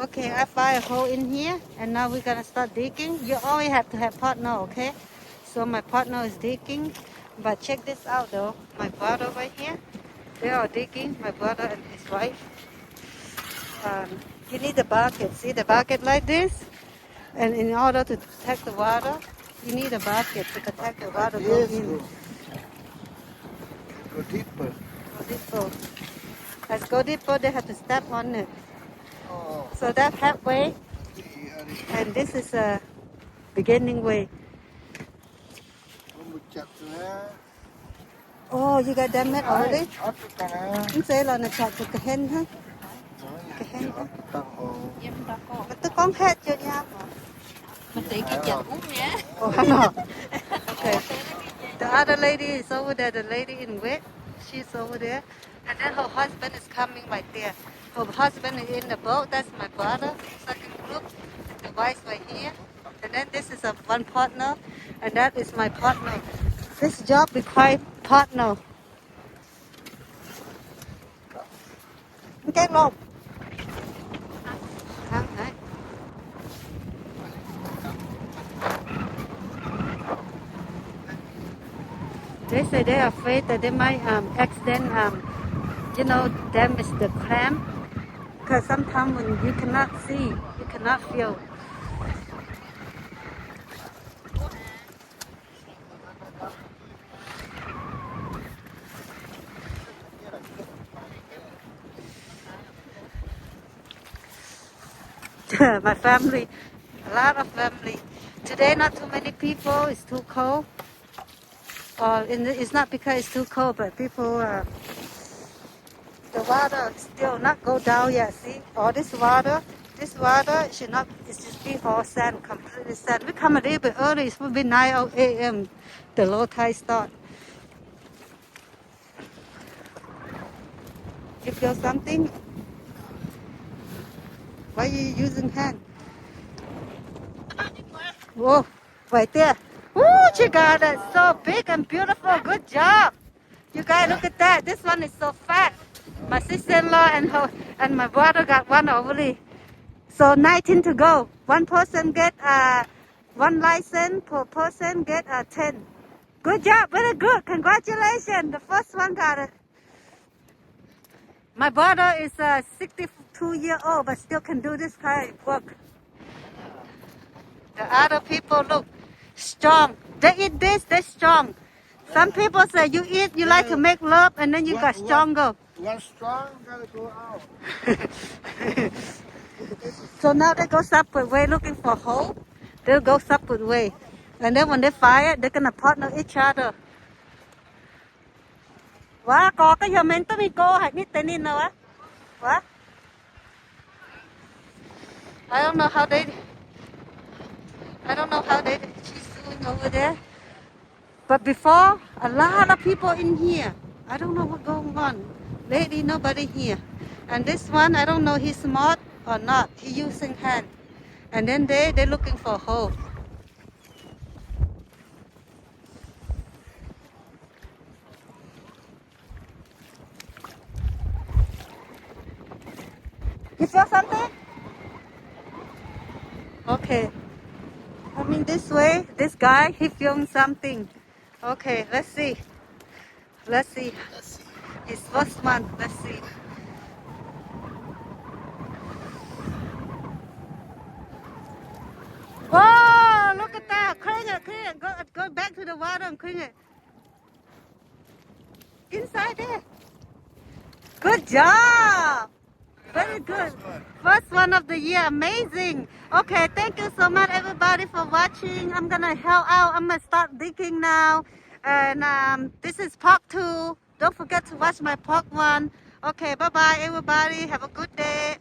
Okay, I find a hole in here, and now we're gonna start digging. You always have to have partner, okay? So my partner is digging, but check this out though. My brother right here, they are digging. My brother and his wife. You need a bucket. See the bucket like this, and in order to detect the water, you need a bucket to detect the water going in. Go deeper. Go deeper. As go deeper, they have to step on it. Oh, So that halfway, and this is a beginning way. Oh, you got that met already? Không sẽ là nó chặt cái hen ha. Cái hen ha. Mà tôi con hết chưa nha. Mình tí cái chợ út nhé. Oh, no. Okay. The other lady is over there. The lady in red, she's over there. And then her husband is coming right there. Her husband is in the boat. That's my brother, second group. The wife right here. And then this is a one partner. And that is my partner. This job requires partner. Okay, lộn. They say they're afraid that they might accident, damage the clam. Because sometimes when you cannot see, you cannot feel. My family, a lot of family. Today not too many people, it's too cold. It's not because it's too cold, but people, the water still not go down yet, see? All this water should not, it's just be all sand, completely sand. We come a little bit early, it's will be 9 a.m. The low tide start. You feel something? Why are you using hand? Whoa, right there. Woo, you got it. So big and beautiful. Good job. You guys, look at that. This one is so fat. My sister-in-law and my brother got one already. So 19 to go. One person get one license per person get 10. Good job. Very good. Congratulations. The first one got it. My brother is 62-year-old, but still can do this kind of work. The other people look strong. They eat this, they're strong. Some people say you eat, you like to make love, and then you got stronger. One strong, gotta go out. So now they go separate way looking for a hole. They'll go separate way. And then when they fire, they're gonna partner each other. Wow, có cái giờ mình tới cô hay biết tên in đâu á? What? I don't know how she's doing over there. But before, a lot of people in here. I don't know what's going on. Lately, nobody here. And this one, I don't know he's smart or not. He using hand. And then they're looking for a hole. You feel something? Okay. Coming this way, this guy, he filmed something. Okay, let's see. Let's see. His first one, let's see. Whoa, look at that. Clean it. Go back to the water and clean it. Inside there. Good job. Very good. First one of the year. Amazing. Okay, thank you so much, everybody, for watching. I'm going to help out. I'm going to start digging now. And this is part 2. Don't forget to watch my part 1. Okay, bye-bye, everybody. Have a good day.